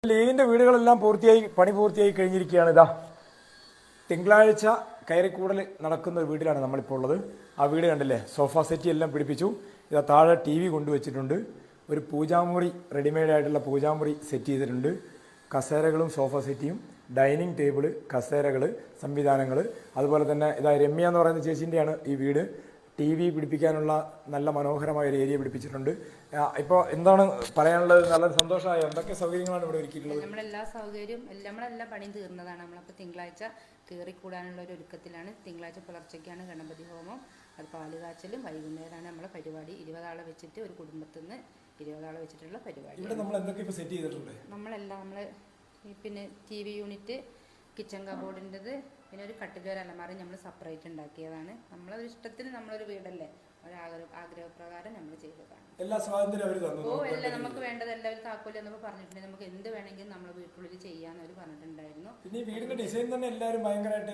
ലീഗിന്റെ വീടുകളെല്ലാം പണി പൂർത്തിയായി കഴിഞ്ഞിരിക്കുകയാണ്. ഇതാ തിങ്കളാഴ്ച കയറിക്കൂടൽ നടക്കുന്ന ഒരു വീട്ടിലാണ് നമ്മളിപ്പോൾ ഉള്ളത്. ആ വീട് കണ്ടില്ലേ, സോഫ സെറ്റി എല്ലാം പിടിപ്പിച്ചു. ഇതാ താഴെ TV കൊണ്ടുവച്ചിട്ടുണ്ട്. ഒരു പൂജാമുറി, റെഡിമെയ്ഡ് ആയിട്ടുള്ള പൂജാമുറി സെറ്റ് ചെയ്തിട്ടുണ്ട്. കസേരകളും സോഫ സെറ്റിയും, ഡൈനിങ് ടേബിള്, കസേരകൾ, സംവിധാനങ്ങൾ. അതുപോലെ തന്നെ ഇതാ രമ്യ എന്ന് പറയുന്ന ചേച്ചിൻ്റെയാണ് ഈ വീട്. TV പിടിപ്പിക്കാനുള്ള നല്ല മനോഹരമായ ഒരു ഏരിയ പിടിപ്പിച്ചിട്ടുണ്ട്. ഇപ്പോൾ എന്താണ് പറയാനുള്ളത്? നല്ലൊരു സന്തോഷമായ എന്തൊക്കെ സൗകര്യങ്ങളാണ് ഇവിടെ ഒരുക്കിയിട്ടുള്ളത്? നമ്മളെല്ലാ സൗകര്യവും നമ്മളെല്ലാം പണിയും തീർന്നതാണ്. നമ്മളപ്പോൾ തിങ്കളാഴ്ച കയറിക്കൂടാനുള്ള ഒരു ഒരുക്കത്തിലാണ്. തിങ്കളാഴ്ച പുലർച്ചയ്ക്കാണ് ഗണപതി ഹോമം, അത് പാലുകാച്ചലും വൈകുന്നേരമാണ് നമ്മളെ പരിപാടി. 20 ആളെ വെച്ചിട്ട് ഒരു കുടുംബത്തിൽ നിന്ന് 20 ആളെ വെച്ചിട്ടുള്ള പരിപാടി. ഇവിടെ നമ്മൾ എന്തൊക്കെ ഇപ്പോൾ സെറ്റ് ചെയ്തിട്ടുണ്ട്? നമ്മൾ പിന്നെ TV യൂണിറ്റ്, കിച്ചൺ കബോർഡിൻ്റെത്, പിന്നെ ഒരു കട്ടിലൊരു അലമാറി നമ്മൾ സെപ്പറേറ്റ് ഉണ്ടാക്കിയതാണ്. നമ്മളൊരു ഇഷ്ടത്തിന് നമ്മളൊരു വീടല്ലേ, ഒരു ആഗ്രഹപ്രകാരം നമ്മൾ ചെയ്തതാണ്. എല്ലാ സ്വാതന്ത്ര്യം അവർ തന്നു. എല്ലാം നമുക്ക് വേണ്ടതെല്ലാം ഒരു താക്കോല് എന്നൊക്കെ പറഞ്ഞിട്ടുണ്ടെങ്കിൽ നമുക്ക് എന്ത് വേണമെങ്കിലും നമ്മളെ വീട്ടിനുള്ളിൽ ചെയ്യാന്ന് അവർ പറഞ്ഞിട്ടുണ്ടായിരുന്നു. പിന്നെ ഈ വീടിന്റെ ഡിസൈൻ തന്നെ എല്ലാവരും ഭയങ്കരമായിട്ട്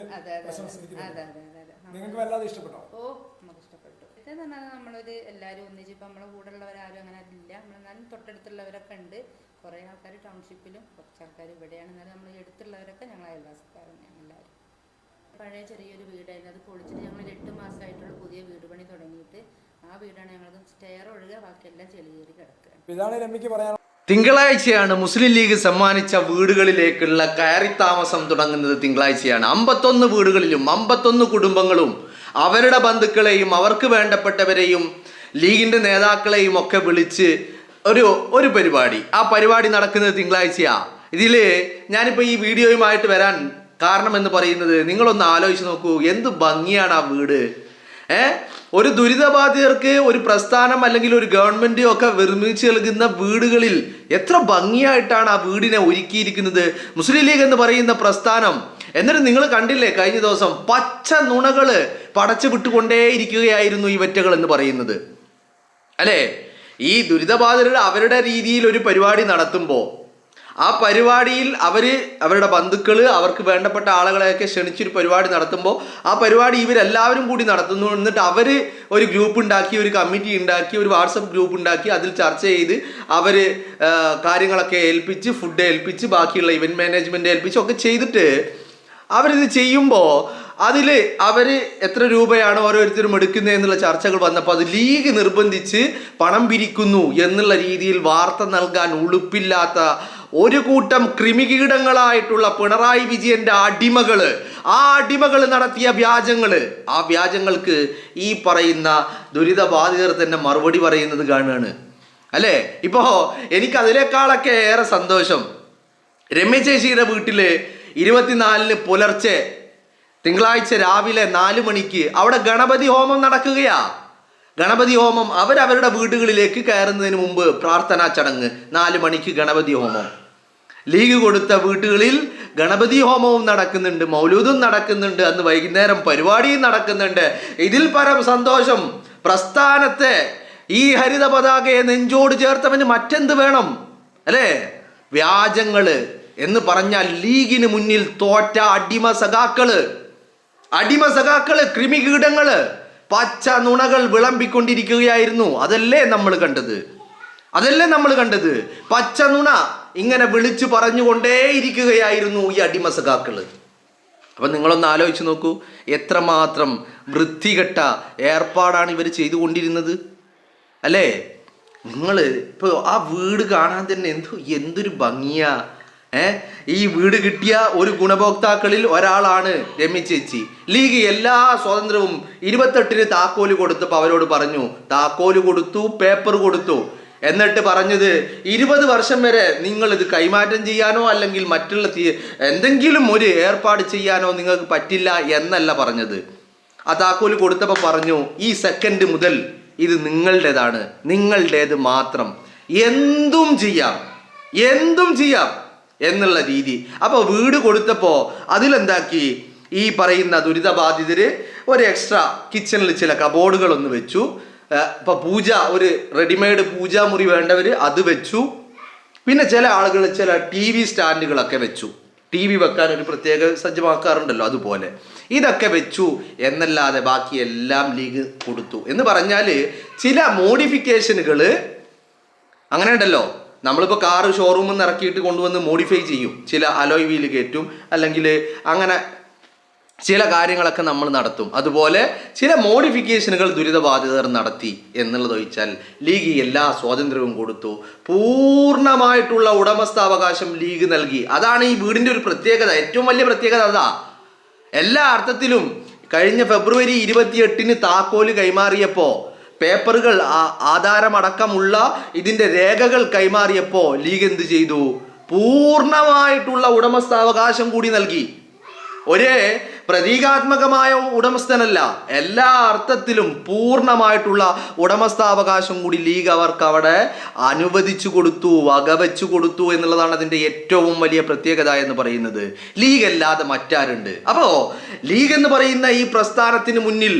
നിങ്ങൾക്ക് വല്ലാതെ ഇഷ്ടപ്പെട്ടോ? നമുക്ക് ഇഷ്ടപ്പെട്ടു. ഇത് പറഞ്ഞാൽ നമ്മളൊരു എല്ലാവരും ഒന്നിച്ച് ഇപ്പം നമ്മളെ കൂടെ ഉള്ളവരാരും അങ്ങനെ ഇല്ല. നമ്മളെന്നാലും തൊട്ടടുത്തുള്ളവരൊക്കെ ഉണ്ട്. കുറേ ആൾക്കാർ ടൗൺഷിപ്പിലും കുറച്ച് ആൾക്കാർ ഇവിടെയാണ്. എന്നാലും നമ്മൾ എടുത്തുള്ളവരൊക്കെ ഞങ്ങൾ അയൽവാസക്കാർ തന്നെയാണ് എല്ലാവരും. പഴയ ചെറിയൊരു വീടായിരുന്നു, അത് പൊളിച്ചിട്ട് ഞങ്ങൾ 8 മാസമായിട്ടുള്ള പുതിയ വീട് പണി തുടങ്ങിയിട്ട് ആ വീടാണ് ഞങ്ങളത് സ്റ്റെയർ ഒഴികെ ബാക്കിയെല്ലാം ചെളിയേറി കിടക്കുക. ഇതാണ് രമ്യക്ക് പറയാൻ. തിങ്കളാഴ്ചയാണ് മുസ്ലിം ലീഗ് സമ്മാനിച്ച വീടുകളിലേക്കുള്ള കയറി താമസം തുടങ്ങുന്നത്. തിങ്കളാഴ്ചയാണ് 51 വീടുകളിലും 51 കുടുംബങ്ങളും അവരുടെ ബന്ധുക്കളെയും അവർക്ക് വേണ്ടപ്പെട്ടവരെയും ലീഗിന്റെ നേതാക്കളെയും ഒക്കെ വിളിച്ച് ഒരു പരിപാടി. ആ പരിപാടി നടക്കുന്നത് തിങ്കളാഴ്ചയാ. ഇതില് ഞാനിപ്പോ ഈ വീഡിയോയുമായിട്ട് വരാൻ കാരണം എന്ന് പറയുന്നത്, നിങ്ങളൊന്ന് ആലോചിച്ച് നോക്കൂ, എന്ത് ഭംഗിയാണ് ആ വീട്. ഒരു ദുരിതബാധിതർക്ക് ഒരു പ്രസ്ഥാനം അല്ലെങ്കിൽ ഒരു ഗവൺമെന്റ് ഒക്കെ നിർമ്മിച്ച് നൽകുന്ന വീടുകളിൽ എത്ര ഭംഗിയായിട്ടാണ് ആ വീടിനെ ഒരുക്കിയിരിക്കുന്നത് മുസ്ലിം ലീഗ് എന്ന് പറയുന്ന പ്രസ്ഥാനം. എന്നിട്ട് നിങ്ങൾ കണ്ടില്ലേ, കഴിഞ്ഞ ദിവസം പച്ച നുണകള് പടച്ചു വിട്ടുകൊണ്ടേയിരിക്കുകയായിരുന്നു ഈ വെറ്റകൾ എന്ന് പറയുന്നത്, അല്ലേ? ഈ ദുരിതബാധിതർ അവരുടെ രീതിയിൽ ഒരു പരിപാടി നടത്തുമ്പോൾ ആ പരിപാടിയിൽ അവരുടെ ബന്ധുക്കൾ, അവർക്ക് വേണ്ടപ്പെട്ട ആളുകളെയൊക്കെ ക്ഷണിച്ചൊരു പരിപാടി നടത്തുമ്പോൾ ആ പരിപാടി ഇവരെല്ലാവരും കൂടി നടത്തുന്നു. എന്നിട്ട് അവർ ഒരു ഗ്രൂപ്പ് ഉണ്ടാക്കി, ഒരു കമ്മിറ്റി ഉണ്ടാക്കി, ഒരു വാട്സപ്പ് ഗ്രൂപ്പ് ഉണ്ടാക്കി, അതിൽ ചർച്ച ചെയ്ത് അവർ കാര്യങ്ങളൊക്കെ ഏൽപ്പിച്ച്, ഫുഡ് ഏൽപ്പിച്ച്, ബാക്കിയുള്ള ഇവന്റ് മാനേജ്മെന്റ് ഏൽപ്പിച്ച് ഒക്കെ ചെയ്തിട്ട് അവരിത് ചെയ്യുമ്പോൾ അതിൽ അവർ എത്ര രൂപയാണ് ഓരോരുത്തരും എടുക്കുന്നത് എന്നുള്ള ചർച്ചകൾ വന്നപ്പോൾ അത് ലീഗ് നിർബന്ധിച്ച് പണം പിരിക്കുന്നു എന്നുള്ള രീതിയിൽ വാർത്ത നൽകാൻ ഉളുപ്പില്ലാത്ത ഒരു കൂട്ടം കൃമികീടങ്ങളായിട്ടുള്ള പിണറായി വിജയന്റെ അടിമകള്, ആ അടിമകൾ നടത്തിയ ആ വ്യാജങ്ങൾക്ക് ഈ പറയുന്ന ദുരിതബാധിതർ തന്നെ മറുപടി പറയുന്നത് കാണുകയാണ്, അല്ലേ? ഇപ്പോ എനിക്ക് അതിനേക്കാളൊക്കെ ഏറെ സന്തോഷം, രമ്യ ചേച്ചിയുടെ വീട്ടില് 24-ന് പുലർച്ചെ തിങ്കളാഴ്ച രാവിലെ 4 മണിക്ക് അവിടെ ഗണപതി ഹോമം നടക്കുകയാ. ഗണപതി ഹോമം അവരവരുടെ വീടുകളിലേക്ക് കയറുന്നതിന് മുമ്പ് പ്രാർത്ഥനാ ചടങ്ങ് 4 മണിക്ക് ഗണപതി ഹോമം. ലീഗ് കൊടുത്ത വീട്ടുകളിൽ ഗണപതി ഹോമവും നടക്കുന്നുണ്ട്, മൗലൂദും നടക്കുന്നുണ്ട്, അന്ന് വൈകുന്നേരം പരിപാടിയും നടക്കുന്നുണ്ട്. ഇതിൽ പരം സന്തോഷം പ്രസ്ഥാനത്തെ, ഈ ഹരിത പതാകയെ നെഞ്ചോട് ചേർത്തവന് മറ്റെന്ത് വേണം, അല്ലേ? വ്യാജങ്ങള് എന്ന് പറഞ്ഞാൽ ലീഗിന് മുന്നിൽ തോറ്റ അടിമ സഖാക്കള്, കൃമികീടങ്ങള്, പച്ച നുണകൾ വിളമ്പിക്കൊണ്ടിരിക്കുകയായിരുന്നു. അതല്ലേ നമ്മൾ കണ്ടത്? പച്ച നുണ ഇങ്ങനെ വിളിച്ചു പറഞ്ഞുകൊണ്ടേയിരിക്കുകയായിരുന്നു ഈ അടിമ സഖാക്കള്. അപ്പൊ നിങ്ങളൊന്ന് ആലോചിച്ച് നോക്കൂ, എത്രമാത്രം വൃത്തികെട്ട ഏർപ്പാടാണ് ഇവർ ചെയ്തുകൊണ്ടിരുന്നത്, അല്ലേ? നിങ്ങൾ ഇപ്പൊ ആ വീട് കാണാൻ തന്നെ എന്തൊരു ഭംഗിയാ. ഈ വീട് കിട്ടിയ ഒരു ഗുണഭോക്താക്കളിൽ ഒരാളാണ് രമ്യ ചേച്ചി. ലീഗ് എല്ലാ സ്വാതന്ത്ര്യവും 28-ന് താക്കോല് കൊടുത്തപ്പോൾ അവരോട് പറഞ്ഞു, താക്കോല് കൊടുത്തു, പേപ്പർ കൊടുത്തു, എന്നിട്ട് പറഞ്ഞത് 20 വർഷം വരെ നിങ്ങൾ ഇത് കൈമാറ്റം ചെയ്യാനോ അല്ലെങ്കിൽ മറ്റുള്ള എന്തെങ്കിലും ഒരു ഏർപ്പാട് ചെയ്യാനോ നിങ്ങൾക്ക് പറ്റില്ല എന്നല്ല പറഞ്ഞത്. ആ താക്കോല് കൊടുത്തപ്പോൾ പറഞ്ഞു, ഈ സെക്കൻഡ് മുതൽ ഇത് നിങ്ങളുടേതാണ്, നിങ്ങളുടേത് മാത്രം, എന്തും ചെയ്യാം എന്നുള്ള രീതി. അപ്പോൾ വീട് കൊടുത്തപ്പോൾ അതിലെന്താക്കി, ഈ പറയുന്ന ദുരിതബാധിതര് ഒരു എക്സ്ട്രാ കിച്ചണിൽ ചില കബോർഡുകൾ ഒന്ന് വെച്ചു. ഇപ്പൊ ഒരു റെഡിമെയ്ഡ് പൂജാമുറി വേണ്ടവര് അത് വെച്ചു. പിന്നെ ചില ആളുകൾ ചില TV സ്റ്റാൻഡുകളൊക്കെ വെച്ചു. TV വെക്കാൻ ഒരു പ്രത്യേക സജ്ജമാക്കാറുണ്ടല്ലോ, അതുപോലെ ഇതൊക്കെ വെച്ചു എന്നല്ലാതെ ബാക്കി എല്ലാം ലീഗ് കൊടുത്തു. എന്ന് പറഞ്ഞാൽ ചില മോഡിഫിക്കേഷനുകൾ അങ്ങനെ ഉണ്ടല്ലോ, നമ്മളിപ്പോൾ കാറ് ഷോറൂമിൽ നിന്ന് ഇറക്കിയിട്ട് കൊണ്ടുവന്ന് മോഡിഫൈ ചെയ്യും, ചില അലോയ് വീല് കയറ്റും, അല്ലെങ്കിൽ അങ്ങനെ ചില കാര്യങ്ങളൊക്കെ നമ്മൾ നടത്തും. അതുപോലെ ചില മോഡിഫിക്കേഷനുകൾ ദുരിതബാധിതർ നടത്തി എന്നുള്ളത് ഒഴിച്ചാൽ ലീഗ് എല്ലാ സ്വാതന്ത്ര്യവും കൊടുത്തു. പൂർണ്ണമായിട്ടുള്ള ഉടമസ്ഥാവകാശം ലീഗ് നൽകി. അതാണ് ഈ വീടിൻ്റെ ഒരു പ്രത്യേകത, ഏറ്റവും വലിയ പ്രത്യേകത അതാ. എല്ലാ അർത്ഥത്തിലും കഴിഞ്ഞ ഫെബ്രുവരി 28-ന് താക്കോല് കൈമാറിയപ്പോൾ, പേപ്പറുകൾ ആധാരമടക്കമുള്ള ഇതിൻ്റെ രേഖകൾ കൈമാറിയപ്പോൾ ലീഗ് എന്ത് ചെയ്തു? പൂർണ്ണമായിട്ടുള്ള ഉടമസ്ഥാവകാശം കൂടി നൽകി. ഒരേ പ്രതീകാത്മകമായ ഉടമസ്ഥനല്ല, എല്ലാ അർത്ഥത്തിലും പൂർണ്ണമായിട്ടുള്ള ഉടമസ്ഥാവകാശം കൂടി ലീഗ് അവർക്ക് അവിടെ അനുവദിച്ചു കൊടുത്തു, വകവെച്ചു കൊടുത്തു എന്നുള്ളതാണ് അതിൻ്റെ ഏറ്റവും വലിയ പ്രത്യേകത എന്ന് പറയുന്നത്. ലീഗ് അല്ലാതെ മറ്റാരുണ്ട്? അപ്പോൾ ലീഗ് എന്ന് പറയുന്ന ഈ പ്രസ്ഥാനത്തിന് മുന്നിൽ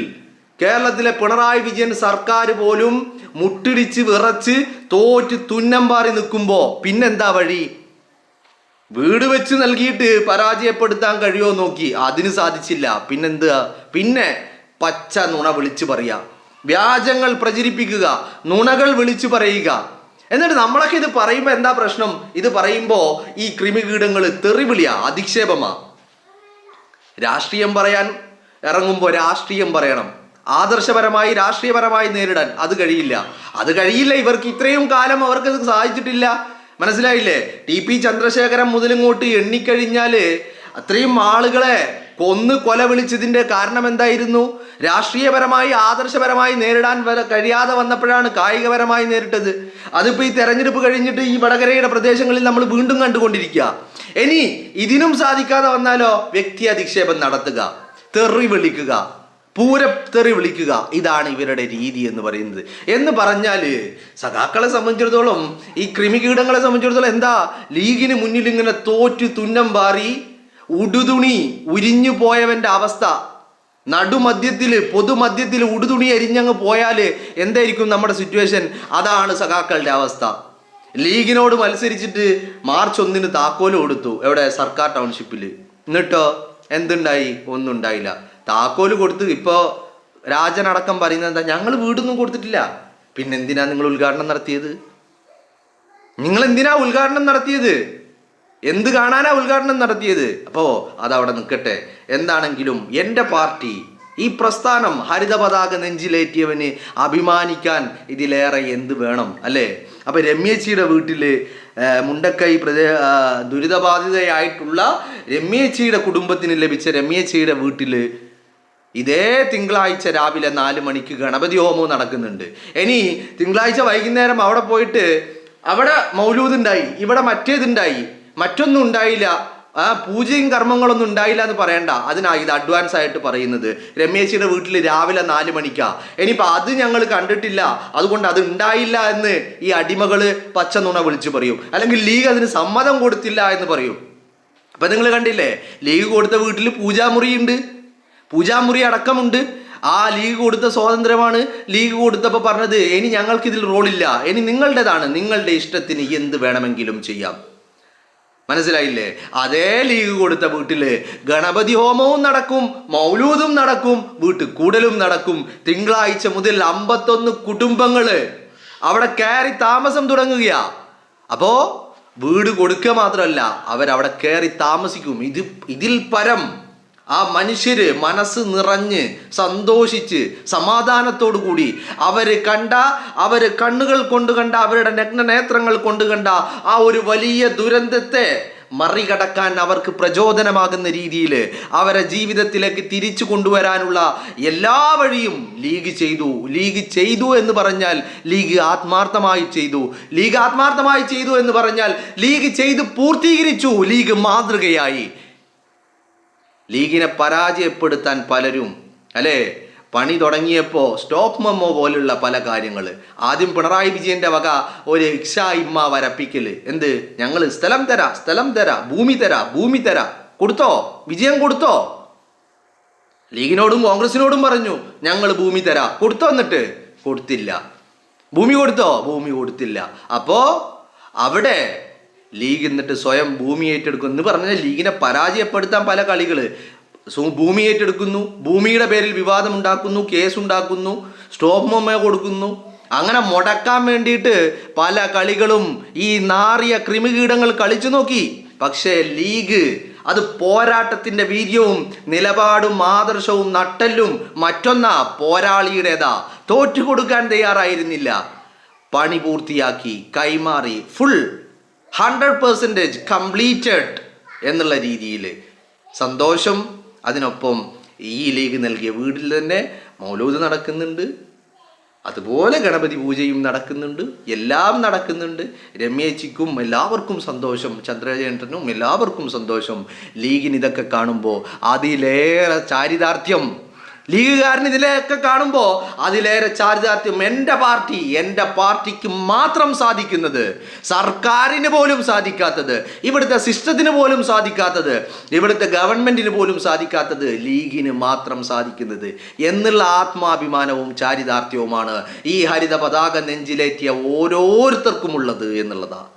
കേരളത്തിലെ പിണറായി വിജയൻ സർക്കാർ പോലും മുട്ടിടിച്ച് വിറച്ച് തോറ്റ് തുന്നം പാറി നിൽക്കുമ്പോൾ പിന്നെന്താ വഴി? വീട് വെച്ച് നൽകിയിട്ട് പരാജയപ്പെടുത്താൻ കഴിയുമോ നോക്കി, അതിന് സാധിച്ചില്ല. പിന്നെന്താ? പിന്നെ പച്ച നുണ വിളിച്ചു പറയുക, വ്യാജങ്ങൾ പ്രചരിപ്പിക്കുക, നുണകൾ വിളിച്ചു പറയുക. എന്നിട്ട് നമ്മളൊക്കെ ഇത് പറയുമ്പോൾ എന്താ പ്രശ്നം? ഇത് പറയുമ്പോൾ ഈ കൃമികീടങ്ങൾ തെറിവിളിയാ, അധിക്ഷേപമാ. രാഷ്ട്രീയം പറയാൻ ഇറങ്ങുമ്പോൾ രാഷ്ട്രീയം പറയണം, ആദർശപരമായി രാഷ്ട്രീയപരമായി നേരിടാൻ അത് കഴിയില്ല. ഇവർക്ക് ഇത്രയും കാലം അവർക്ക് സാധിച്ചിട്ടില്ല. മനസ്സിലായില്ലേ? TP ചന്ദ്രശേഖരൻ മുതലിങ്ങോട്ട് എണ്ണിക്കഴിഞ്ഞാൽ അത്രയും ആളുകളെ കൊല വിളിച്ചതിൻ്റെ കാരണം എന്തായിരുന്നു? രാഷ്ട്രീയപരമായി ആദർശപരമായി നേരിടാൻ കഴിയാതെ വന്നപ്പോഴാണ് കായികപരമായി നേരിട്ടത്. അതിപ്പോൾ ഈ തെരഞ്ഞെടുപ്പ് കഴിഞ്ഞിട്ട് ഈ വടകരയുടെ പ്രദേശങ്ങളിൽ നമ്മൾ വീണ്ടും കണ്ടുകൊണ്ടിരിക്കുക. ഇനി ഇതിനും സാധിക്കാതെ വന്നാലോ? വ്യക്തി അധിക്ഷേപം നടത്തുക, തെറി വിളിക്കുക, പൂരത്തെറി വിളിക്കുക. ഇതാണ് ഇവരുടെ രീതി എന്ന് പറഞ്ഞാൽ സഖാക്കളെ സംബന്ധിച്ചിടത്തോളം, ഈ കൃമികീടങ്ങളെ സംബന്ധിച്ചിടത്തോളം എന്താ? ലീഗിന് മുന്നിൽ ഇങ്ങനെ തോറ്റു തുന്നം പാറി ഉടുതുണി ഉരിഞ്ഞു പോയവന്റെ അവസ്ഥ. പൊതുമധ്യത്തിൽ ഉടുതുണി എരിഞ്ഞങ്ങ് പോയാൽ എന്തായിരിക്കും നമ്മുടെ സിറ്റുവേഷൻ? അതാണ് സഖാക്കളുടെ അവസ്ഥ. ലീഗിനോട് മത്സരിച്ചിട്ട് മാർച്ച് 1-ന് താക്കോല് കൊടുത്തു, എവിടെ? സർക്കാർ ടൗൺഷിപ്പിൽ. എന്നിട്ടോ എന്തുണ്ടായി? ഒന്നും ഉണ്ടായില്ല. താക്കോല് കൊടുത്ത് ഇപ്പോൾ രാജനടക്കം പറയുന്നത് എന്താ? ഞങ്ങൾ വീടൊന്നും കൊടുത്തിട്ടില്ല. പിന്നെന്തിനാ നിങ്ങൾ ഉദ്ഘാടനം നടത്തിയത്? എന്ത് കാണാനാ ഉദ്ഘാടനം നടത്തിയത്? അപ്പോൾ അതവിടെ നിൽക്കട്ടെ. എന്താണെങ്കിലും എൻ്റെ പാർട്ടി, ഈ പ്രസ്ഥാനം, ഹരിത പതാക നെഞ്ചിലേറ്റിയവന് അഭിമാനിക്കാൻ ഇതിലേറെ എന്ത് വേണം, അല്ലേ? അപ്പോൾ രമ്യേച്ചിയുടെ വീട്ടിൽ മുണ്ടക്കൈ ദുരിതബാധിതയായിട്ടുള്ള രമ്യേച്ചിയുടെ കുടുംബത്തിന് ലഭിച്ച രമ്യേച്ചിയുടെ വീട്ടിൽ ഇതേ തിങ്കളാഴ്ച രാവിലെ 4 മണിക്ക് ഗണപതി ഹോമവും നടക്കുന്നുണ്ട്. ഇനി തിങ്കളാഴ്ച വൈകുന്നേരം അവിടെ പോയിട്ട് അവിടെ മൗലൂദ് ഉണ്ടായി, ഇവിടെ മറ്റേതുണ്ടായി, മറ്റൊന്നും ഉണ്ടായില്ല, പൂജയും കർമ്മങ്ങളൊന്നും ഉണ്ടായില്ല എന്ന് പറയണ്ട. ഇത് അഡ്വാൻസ് ആയിട്ട് പറയുന്നത് രമ്യേച്ചിയുടെ വീട്ടിൽ രാവിലെ 4 മണിക്കാ. ഇനിയിപ്പോൾ അത് ഞങ്ങൾ കണ്ടിട്ടില്ല, അതുകൊണ്ട് അത് ഉണ്ടായില്ല എന്ന് ഈ അടിമകള് പച്ച നുണ വിളിച്ചു പറയും, അല്ലെങ്കിൽ ലീഗ് അതിന് സമ്മതം കൊടുത്തില്ല എന്ന് പറയും. അപ്പം നിങ്ങൾ കണ്ടില്ലേ, ലീഗ് കൊടുത്ത വീട്ടിൽ പൂജാമുറി അടക്കമുണ്ട്. ആ ലീഗ് കൊടുത്ത സ്വാതന്ത്ര്യമാണ് ലീഗ് കൊടുത്തപ്പോൾ പറഞ്ഞത്, ഇനി ഞങ്ങൾക്കിതിൽ റോളില്ല, ഇനി നിങ്ങളുടേതാണ്, നിങ്ങളുടെ ഇഷ്ടത്തിന് എന്ത് വേണമെങ്കിലും ചെയ്യാം. മനസ്സിലായില്ലേ? അതേ ലീഗ് കൊടുത്ത വീട്ടിൽ ഗണപതി ഹോമവും നടക്കും, മൗലൂദും നടക്കും, വീട്ടിൽ കൂടലും നടക്കും. തിങ്കളാഴ്ച മുതൽ 51 കുടുംബങ്ങൾ അവിടെ കയറി താമസം തുടങ്ങുകയാ. അപ്പോൾ വീട് കൊടുക്കുക മാത്രമല്ല, അവരവിടെ കയറി താമസിക്കും. ഇതിൽ പരം ആ മനുഷ്യര് മനസ്സ് നിറഞ്ഞ് സന്തോഷിച്ച് സമാധാനത്തോടു കൂടി അവര് കണ്ണുകൾ കൊണ്ട് കണ്ട, അവരുടെ നഗ്നനേത്രങ്ങൾ കൊണ്ട് കണ്ട ആ ഒരു വലിയ ദുരന്തത്തെ മറികടക്കാൻ അവർക്ക് പ്രചോദനമാകുന്ന രീതിയിൽ അവരെ ജീവിതത്തിലേക്ക് തിരിച്ചു കൊണ്ടുവരാനുള്ള എല്ലാ വഴിയും ലീഗ് ചെയ്തു എന്ന് പറഞ്ഞാൽ ലീഗ് ആത്മാർത്ഥമായി ചെയ്തു എന്ന് പറഞ്ഞാൽ ലീഗ് ചെയ്ത് പൂർത്തീകരിച്ചു. ലീഗ് മാതൃകയായി. ലീഗിനെ പരാജയപ്പെടുത്താൻ പലരും, അല്ലേ, പണി തുടങ്ങിയപ്പോൾ സ്റ്റോപ്പ് മെമ്മോ പോലുള്ള പല കാര്യങ്ങൾ. ആദ്യം പിണറായി വിജയന്റെ വക ഒരു ഇമ്മ വരപ്പിക്കൽ. എന്ത്? ഞങ്ങൾ സ്ഥലം തരാ, ഭൂമി തരാ. കൊടുത്തോ? വിജയം കൊടുത്തോ? ലീഗിനോടും കോൺഗ്രസിനോടും പറഞ്ഞു ഞങ്ങൾ ഭൂമി തരാ. കൊടുത്തോ? എന്നിട്ട് കൊടുത്തില്ല. ഭൂമി കൊടുത്തില്ല. അപ്പോ അവിടെ ലീഗ് എന്നിട്ട് സ്വയം ഭൂമി ഏറ്റെടുക്കും എന്ന് പറഞ്ഞാൽ ലീഗിനെ പരാജയപ്പെടുത്താൻ പല കളികൾ. ഭൂമി ഏറ്റെടുക്കുന്നു, ഭൂമിയുടെ പേരിൽ വിവാദം ഉണ്ടാക്കുന്നു, കേസുണ്ടാക്കുന്നു, സ്റ്റോപ്പ് മെമ്മോ കൊടുക്കുന്നു, അങ്ങനെ മുടക്കാൻ വേണ്ടിയിട്ട് പല കളികളും ഈ നാറിയ കൃമികീടങ്ങൾ കളിച്ചു നോക്കി. പക്ഷേ ലീഗ് അത് പോരാട്ടത്തിന്റെ വീര്യവും നിലപാടും ആദർശവും നട്ടല്ലും മറ്റൊന്നാ പോരാളിയുടേതാ. തോറ്റുകൊടുക്കാൻ തയ്യാറായിരുന്നില്ല. പണി പൂർത്തിയാക്കി, കൈമാറി, ഫുൾ 100% കംപ്ലീറ്റഡ് എന്നുള്ള രീതിയിൽ സന്തോഷം. അതിനൊപ്പം ഈ ലീഗ് നൽകിയ വീട്ടിൽ തന്നെ മൗലൂദ് നടക്കുന്നുണ്ട്, അതുപോലെ ഗണപതി പൂജയും നടക്കുന്നുണ്ട്, എല്ലാം നടക്കുന്നുണ്ട്. രമ്യേച്ചിക്കും എല്ലാവർക്കും സന്തോഷം, ചന്ദ്രചേട്ടനും എല്ലാവർക്കും സന്തോഷം. ലീഗിന് ഇതൊക്കെ കാണുമ്പോൾ അതിലേറെ ചാരിതാർത്ഥ്യം, ലീഗുകാരന് ഇതിലൊക്കെ കാണുമ്പോൾ അതിലേറെ ചാരിതാർത്ഥ്യം എൻ്റെ പാർട്ടിക്ക് മാത്രം സാധിക്കുന്നത്, സർക്കാരിന് പോലും സാധിക്കാത്തത്, ഇവിടുത്തെ സിസ്റ്റത്തിന് പോലും സാധിക്കാത്തത്, ഇവിടുത്തെ ഗവൺമെന്റിന് പോലും സാധിക്കാത്തത് ലീഗിന് മാത്രം സാധിക്കുന്നത് എന്നുള്ള ആത്മാഭിമാനവും ചാരിതാർത്ഥ്യവുമാണ് ഈ ഹരിത പതാക നെഞ്ചിലേറ്റിയ ഓരോരുത്തർക്കുമുള്ളത് എന്നുള്ളതാണ്.